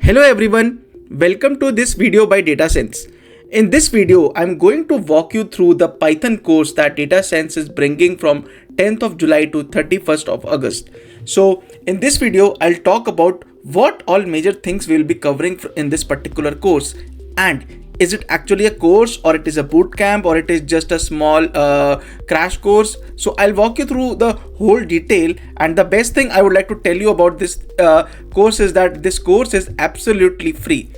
Hello everyone, welcome to this video by DataSense. In this video, I'm going to walk you through the Python course that DataSense is bringing from 10th of July to 31st of August. So in this video, I'll talk about what all major things we'll be covering in this particular course, and is it actually a course, or it is a boot camp, or it is just a small crash course. So I'll walk you through the whole detail, and the best thing I would like to tell you about this course is that this course is absolutely free.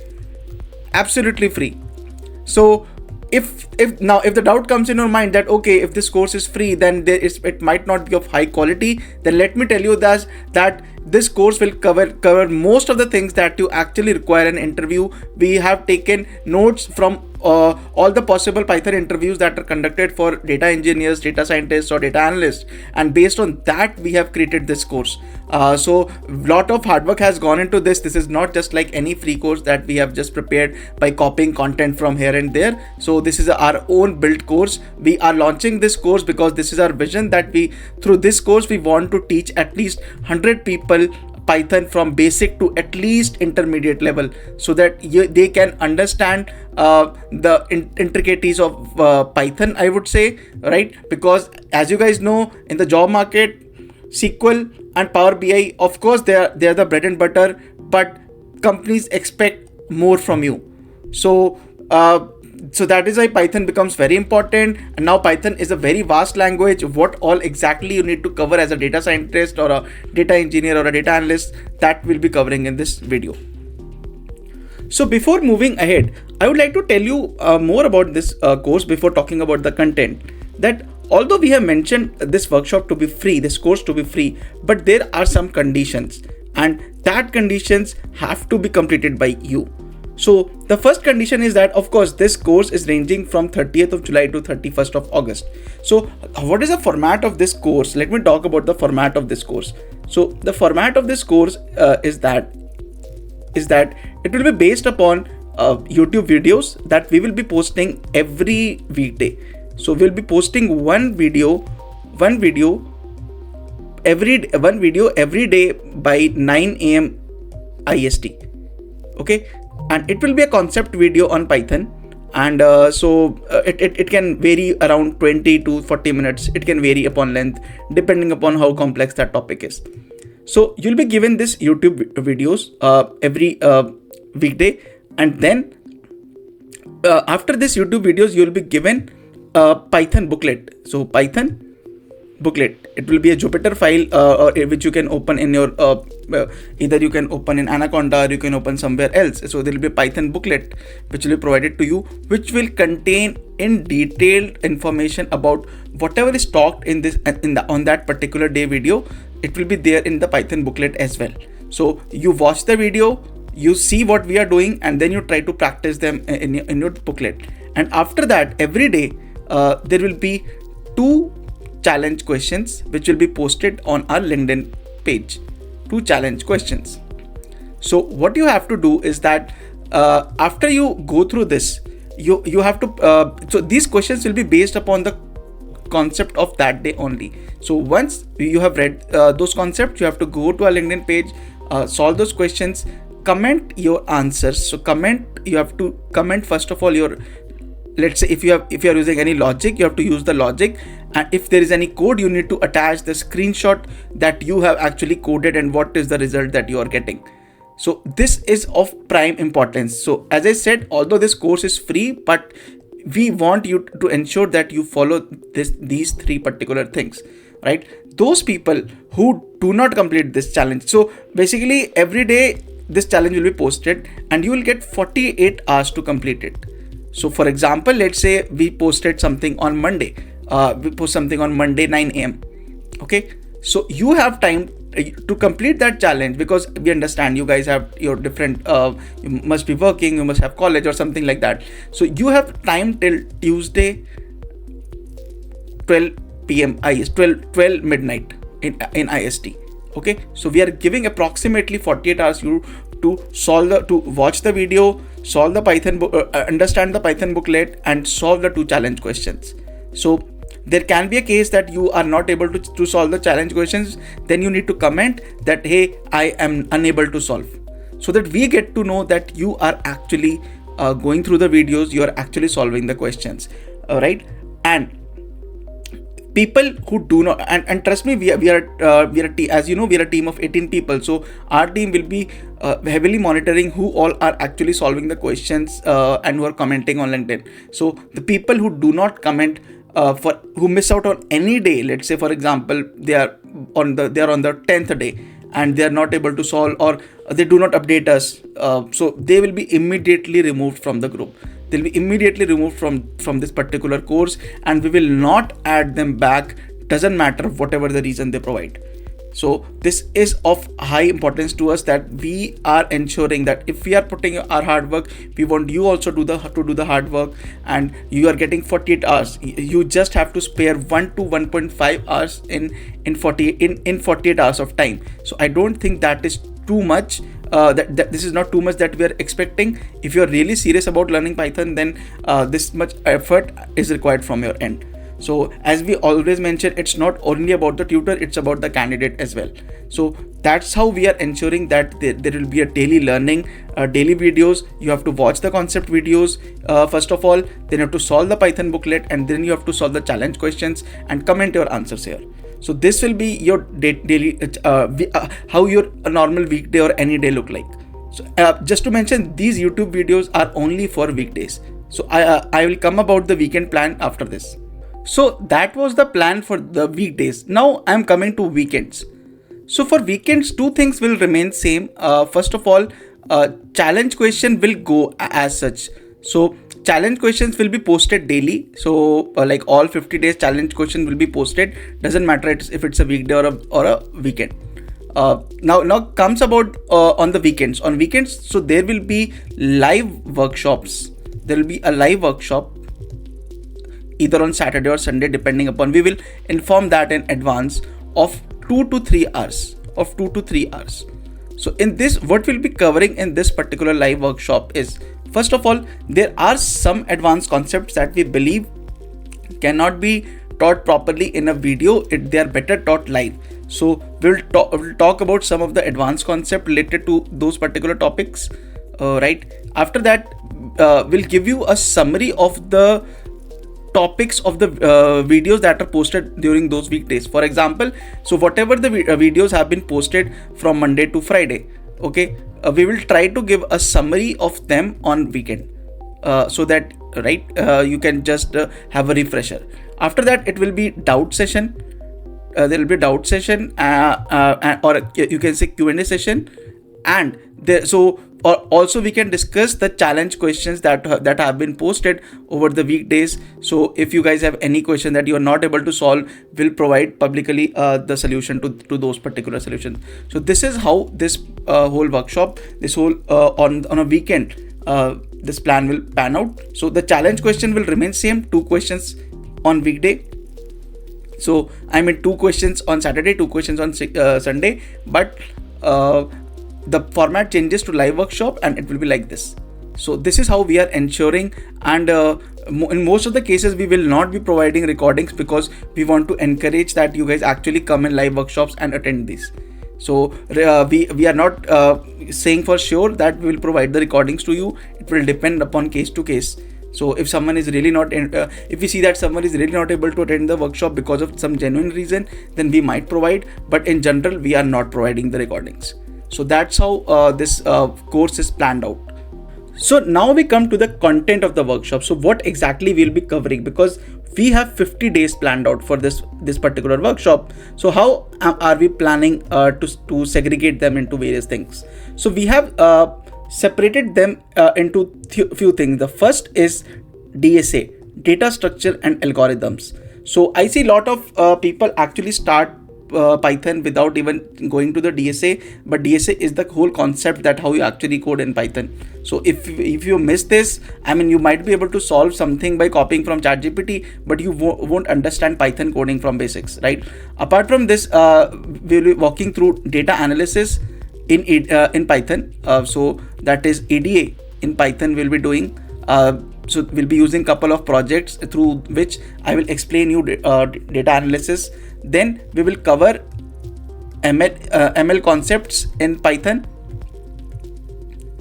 So if the doubt comes in your mind that okay, if this course is free, then it might not be of high quality, then let me tell you that this course will cover most of the things that you actually require in an interview. We have taken notes from all the possible Python interviews that are conducted for data engineers, data scientists, or data analysts, and based on that we have created this course. So a lot of hard work has gone into this. This is not just like any free course that we have just prepared by copying content from here and there. So this is our own built course. We are launching this course because this is our vision, that through this course we want to teach at least 100 people Python from basic to at least intermediate level, so that they can understand the intricacies of Python, I would say, right? Because as you guys know, in the job market, SQL and Power BI, of course, they are the bread and butter, but companies expect more from you. So that is why Python becomes very important. And now Python is a very vast language. What all exactly you need to cover as a data scientist or a data engineer or a data analyst, that we'll be covering in this video. So before moving ahead, I would like to tell you more about this course before talking about the content. That although we have mentioned this workshop to be free, this course to be free, but there are some conditions, and that conditions have to be completed by you. So the first condition is that, of course, this course is ranging from 30th of July to 31st of August. So what is the format of this course? Let me talk about the format of this course. So the format of this course is that it will be based upon YouTube videos that we will be posting every weekday. So we'll be posting one video every day by 9 a.m. IST. Okay. And it will be a concept video on Python, and it can vary around 20 to 40 minutes. It can vary upon length depending upon how complex that topic is. So you'll be given this YouTube videos every weekday, and then after this YouTube videos you'll be given a Python booklet. So Python booklet, it will be a Jupyter file which you can open in your either you can open in Anaconda, or you can open somewhere else. So there will be a Python booklet which will be provided to you, which will contain in detailed information about whatever is talked on that particular day video. It will be there in the Python booklet as well. So you watch the video, you see what we are doing, and then you try to practice them in your booklet. And after that, every day there will be 2 challenge questions which will be posted on our LinkedIn page. 2 challenge questions. So what you have to do is that after you go through this, you have to so these questions will be based upon the concept of that day only. So once you have read those concepts, you have to go to our LinkedIn page, solve those questions, comment your answers. So you have to comment first of all your, let's say if you are using any logic, you have to use the logic, and if there is any code, you need to attach the screenshot that you have actually coded and what is the result that you are getting. So this is of prime importance. So as I said, although this course is free, but we want you to ensure that you follow these 3 particular things, right? Those people who do not complete this challenge, so basically every day this challenge will be posted and you will get 48 hours to complete it. So for example, let's say we posted something on Monday. We post something on Monday 9 a.m. Okay. So you have time to complete that challenge, because we understand you guys have your different, you must be working, you must have college or something like that. So you have time till Tuesday 12 p.m. IST, 12 midnight in IST. Okay. So we are giving approximately 48 hours you to watch the video, solve the Python understand the Python booklet, and solve the 2 challenge questions. So there can be a case that you are not able to solve the challenge questions. Then you need to comment that, hey, I am unable to solve. so that we get to know that you are actually going through the videos, you are actually solving the questions, right? And people who do not, and trust me, as you know, we are a team of 18 people, so our team will be heavily monitoring who all are actually solving the questions and who are commenting on LinkedIn. So the people who do not comment, for who miss out on any day, let's say for example they are on the 10th day and they are not able to solve, or they do not update us, so they will be immediately removed from the group. They'll be immediately removed from this particular course, and we will not add them back, doesn't matter whatever the reason they provide. So this is of high importance to us, that we are ensuring that if we are putting our hard work, we want you also to do the hard work, and you are getting 48 hours. You just have to spare 1 to 1.5 hours in 48 hours of time. So I don't think that is too much. That this is not too much that we are expecting. If you are really serious about learning Python, then this much effort is required from your end. So as we always mention, it's not only about the tutor, it's about the candidate as well. So that's how we are ensuring that there will be a daily learning, daily videos. You have to watch the concept videos first of all, then you have to solve the Python booklet, and then you have to solve the challenge questions and comment your answers here. So this will be your daily how your normal weekday or any day look like. So just to mention, these YouTube videos are only for weekdays. So I will come about the weekend plan after this. So that was the plan for the weekdays. Now I'm coming to weekends. So for weekends, two things will remain same. First of all, challenge question will go as such. So challenge questions will be posted daily. So like all 50 days challenge question will be posted. Doesn't matter if it's a weekday or a weekend. Now comes about on the weekends. On weekends, so there will be live workshops. There will be a live workshop either on Saturday or Sunday, depending upon, we will inform that in advance, of 2 to 3 hours. So in this, what we'll be covering in this particular live workshop is, first of all, there are some advanced concepts that we believe cannot be taught properly in a video. They are better taught live. So we'll talk about some of the advanced concepts related to those particular topics, right? After that, we'll give you a summary of the topics of the videos that are posted during those weekdays. For example, so whatever the videos have been posted from Monday to Friday, okay, we will try to give a summary of them on weekend, so that you can just have a refresher. After that, it will be doubt session. There will be doubt session, or you can say Q&A session, and also we can discuss the challenge questions that have been posted over the weekdays. So if you guys have any question that you are not able to solve, we'll provide publicly the solution to those particular solutions. So this is how this whole workshop, this whole on a weekend, this plan will pan out. So the challenge question will remain same, 2 questions on weekday. So I mean 2 questions on Saturday, 2 questions on Sunday, but the format changes to live workshop, and it will be like this. So this is how we are ensuring, and in most of the cases we will not be providing recordings, because we want to encourage that you guys actually come in live workshops and attend these. So we are not saying for sure that we will provide the recordings to you. It will depend upon case to case. So if someone is really not, if we see that someone is really not able to attend the workshop because of some genuine reason, then we might provide, but in general we are not providing the recordings. So that's how this course is planned out. So now we come to the content of the workshop. So what exactly we'll be covering, because we have 50 days planned out for this particular workshop. So how are we planning to segregate them into various things? So we have separated them into few things. The first is DSA, data structure and algorithms. So I see a lot of people actually start Python without even going to the DSA, but DSA is the whole concept that how you actually code in Python. So if you miss this, I mean, you might be able to solve something by copying from ChatGPT, but you won't understand Python coding from basics, right? Apart from this, we'll be walking through data analysis in Python. So that is EDA in Python we'll be doing. So we'll be using couple of projects through which I will explain you data analysis. Then we will cover ML concepts in Python.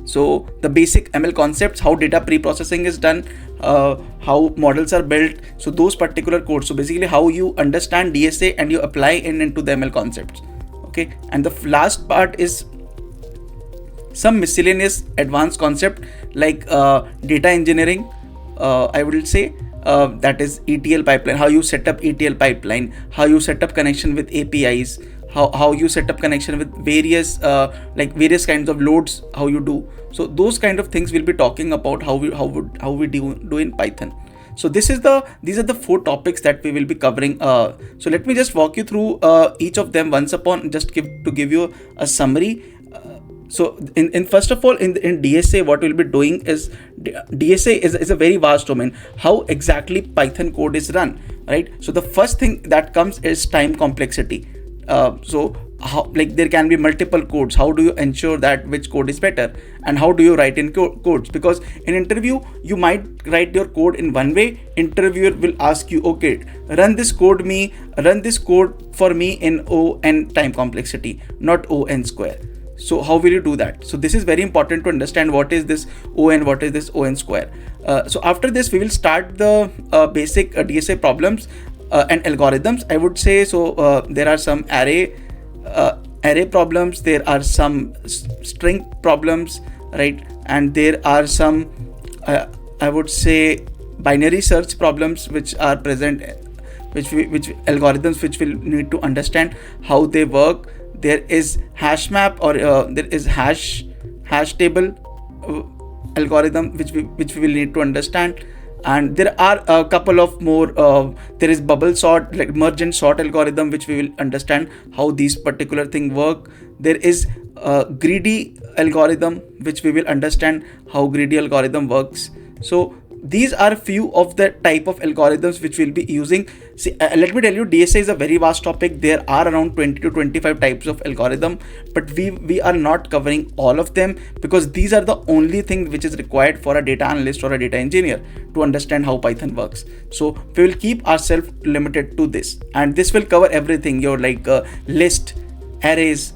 So the basic ML concepts, how data pre-processing is done, how models are built, so those particular codes. So basically how you understand DSA and you apply into the ML concepts. Okay, and the last part is some miscellaneous advanced concept like data engineering, I would say, that is ETL pipeline, how you set up ETL pipeline, how you set up connection with APIs, how you set up connection with various various kinds of loads, how you do. So those kind of things we'll be talking about how we do in Python. So these are the 4 topics that we will be covering. So let me just walk you through each of them once upon, just give you a summary. So in first of all, in DSA, what we'll be doing is DSA is a very vast domain. How exactly Python code is run, right? So the first thing that comes is time complexity. So how, like, there can be multiple codes. How do you ensure that which code is better, and how do you write in codes? Because in interview you might write your code in one way. Interviewer will ask you, okay, run this code for me in O n time complexity, not O n square. So how will you do that? So this is very important to understand what is this O n, what is this O n square. So after this we will start the basic DSA problems and algorithms, I would say. So there are some array problems, there are some string problems, right? And there are some I would say binary search problems which are present, which algorithms which will need to understand how they work. There is hash map, or there is hash table algorithm which we will need to understand. And there are a couple of more. There is bubble sort, like merge and sort algorithm, which we will understand how these particular thing work. There is greedy algorithm, which we will understand how greedy algorithm works. So these are few of the type of algorithms which we'll be using. See, let me tell you, DSA is a very vast topic. There are around 20 to 25 types of algorithm, but we are not covering all of them, because these are the only thing which is required for a data analyst or a data engineer to understand how Python works. So we will keep ourselves limited to this, and this will cover everything, your list, arrays,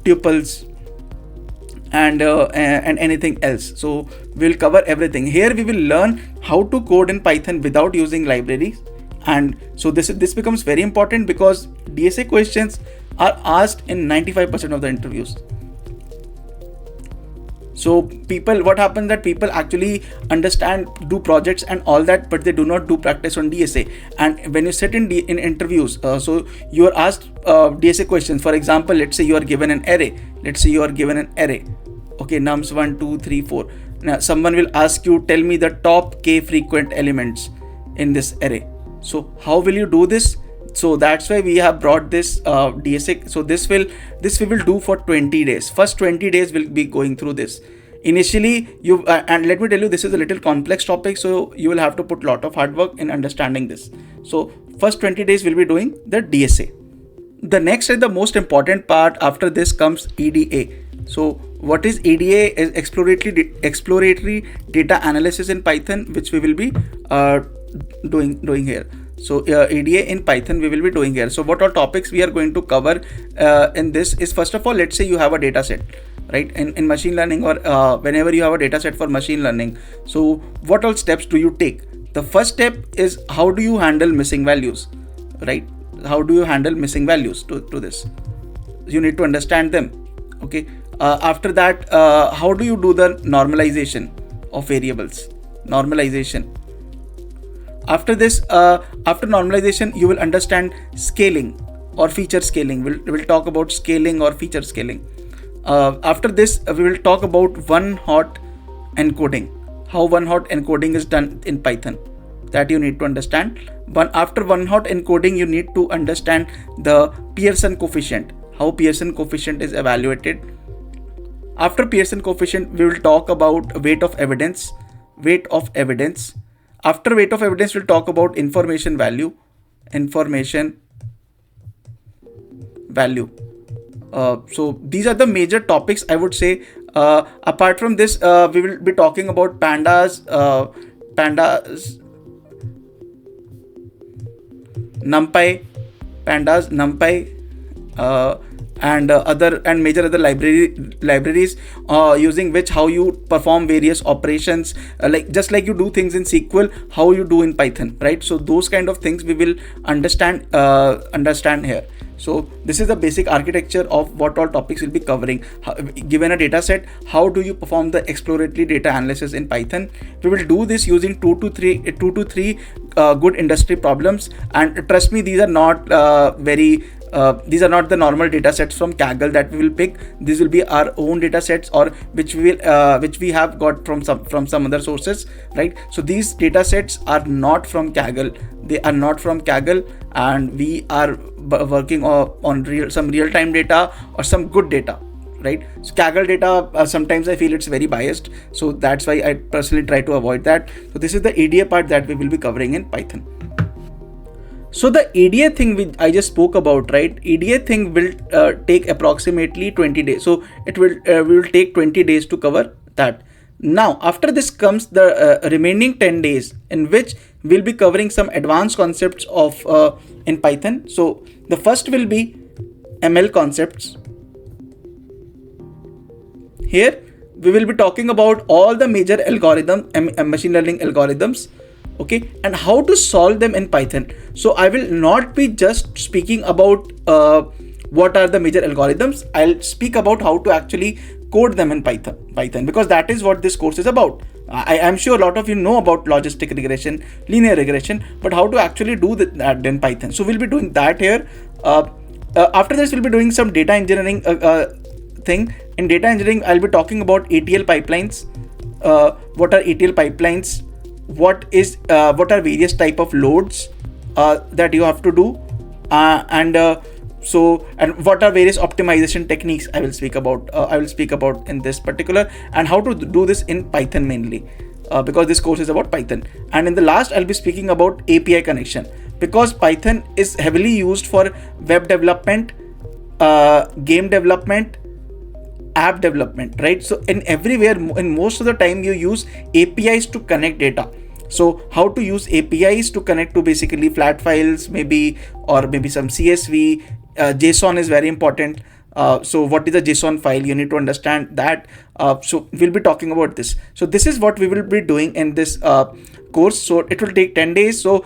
tuples, and anything else. So we'll cover everything here. We will learn how to code in Python without using libraries. And so this becomes very important, because DSA questions are asked in 95% of the interviews. So what happens that people actually understand, do projects and all that, but they do not do practice on DSA. And when you sit in interviews, so you are asked DSA questions. For example, let's say you are given an array. Okay, nums 1, 2, 3, 4. Now someone will ask you, tell me the top k frequent elements in this array. So how will you do this? So that's why we have brought this DSA. So this we will do for 20 days. First 20 days we'll be going through this. Initially, and let me tell you, this is a little complex topic, so you will have to put a lot of hard work in understanding this. So first 20 days we'll be doing the DSA. The next and the most important part after this comes EDA. So what is EDA? Is exploratory data analysis in Python, which we will be doing here. So EDA in Python we will be doing here. So what all topics we are going to cover in this is, first of all, let's say you have a data set, right? In machine learning, or whenever you have a data set for machine learning, so what all steps do you take? The first step is, how do you handle missing values, right? How do you handle missing values to this? You need to understand them. Okay. After that, how do you do the normalization of variables? After this, after normalization, you will understand scaling or feature scaling. We'll talk about scaling or feature scaling. After this, we will talk about one-hot encoding. How one-hot encoding is done in Python, that you need to understand. After one-hot encoding, you need to understand the Pearson coefficient, how Pearson coefficient is evaluated. After Pearson coefficient, we will talk about weight of evidence. After weight of evidence, we'll talk about information value. So these are the major topics, I would say. Apart from this, we will be talking about pandas, NumPy, and major other libraries using which how you perform various operations, like just like you do things in SQL, how you do in Python, right? So those kind of things we will understand here. So this is the basic architecture of what all topics we'll be covering. Given a data set, how do you perform the exploratory data analysis in Python? We will do this using two to three good industry problems, and trust me, these are not these are not the normal data sets from Kaggle that we will pick. These will be our own data sets, or which we have got from some other sources, right? So these data sets are not from Kaggle. They are not from Kaggle, and we are working on some real-time data or some good data, right? So Kaggle data, sometimes I feel it's very biased, so that's why I personally try to avoid that. So this is the EDA part that we will be covering in Python. So the EDA thing I just spoke about, right? EDA thing will take approximately 20 days. So it will take 20 days to cover that. Now, after this comes the remaining 10 days, in which we'll be covering some advanced concepts of in Python. So the first will be ML concepts. Here we will be talking about all the major machine learning algorithms, okay, and how to solve them in Python. So I will not be just speaking about what are the major algorithms. I'll speak about how to actually code them in Python, because that is what this course is about. I am sure a lot of you know about logistic regression, linear regression, but how to actually do that in Python. So we'll be doing that here. After this, we'll be doing some data engineering thing. In data engineering, I'll be talking about ETL pipelines. What are ETL pipelines? What are various type of loads that you have to do, and what are various optimization techniques I will speak about in this particular, and how to do this in Python mainly, because this course is about Python. And in the last, I'll be speaking about API connection, because Python is heavily used for web development, game development, app development, right? So in most of the time you use APIs to connect data. So how to use APIs to connect to basically flat files, maybe some CSV. JSON is very important. So what is a JSON file? You need to understand that. So we'll be talking about this. So this is what we will be doing in this course. So it will take 10 days. So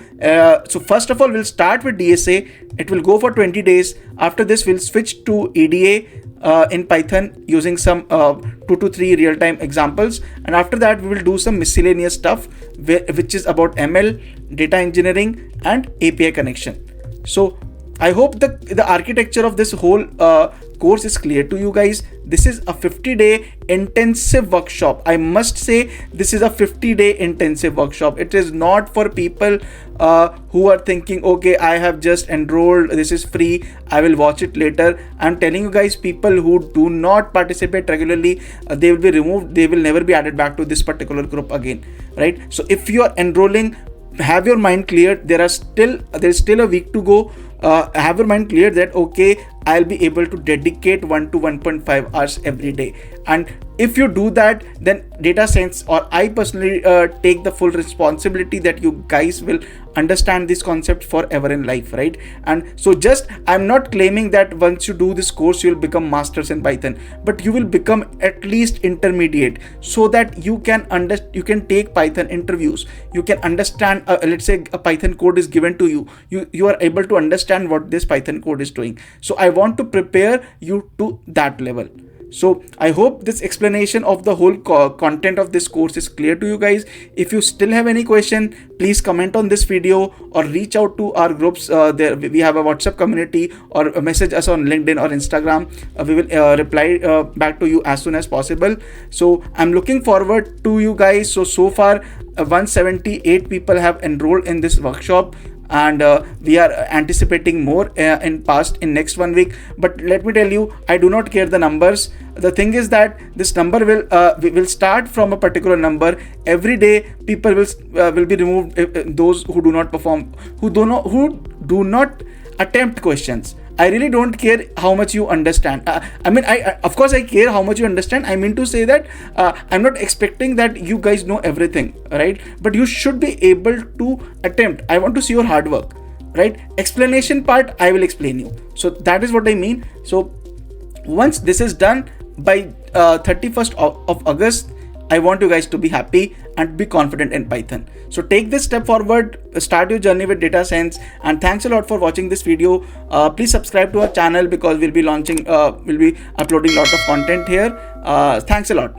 first of all, we'll start with DSA. It will go for 20 days. After this, we'll switch to EDA in Python using some 2 to 3 real-time examples. And after that, we will do some miscellaneous stuff, which is about ML, data engineering, and API connection. So I hope the architecture of this whole course is clear to you guys. This is a 50-day intensive workshop. I must say this is a 50-day intensive workshop. It is not for people who are thinking, okay, I have just enrolled, this is free, I will watch it later. I'm telling you guys, people who do not participate regularly, they will be removed. They will never be added back to this particular group again, right? So if you are enrolling, have your mind clear. There's still a week to go. Have your mind clear that okay, I'll be able to dedicate 1 to 1.5 hours every day. And if you do that, then data science, or I personally take the full responsibility that you guys will understand this concept forever in life, right? And so I'm not claiming that once you do this course you'll become masters in Python, but you will become at least intermediate, so that you can take Python interviews. You can understand, let's say a Python code is given to you, you are able to understand what this Python code is doing. So I want to prepare you to that level. So I hope this explanation of the whole content of this course is clear to you guys. If you still have any question, please comment on this video or reach out to our groups. There we have a WhatsApp community, or message us on LinkedIn or Instagram. We will reply back to you as soon as possible. So I'm looking forward to you guys. So far 178 people have enrolled in this workshop, and we are anticipating more in next 1 week. But let me tell you, I do not care the numbers. The thing is that this number will start from a particular number. Every day people will be removed, those who do not perform, who do not attempt questions. I really don't care how much you understand. I of course I care how much you understand. I mean to say that I'm not expecting that you guys know everything, right? But you should be able to attempt. I want to see your hard work, right? Explanation part, I will explain you. So that is what I mean. So Once this is done by 31st of August, I want you guys to be happy and be confident in Python. So take this step forward, start your journey with data science, and thanks a lot for watching this video. Please subscribe to our channel because we'll be uploading a lot of content here. Thanks a lot.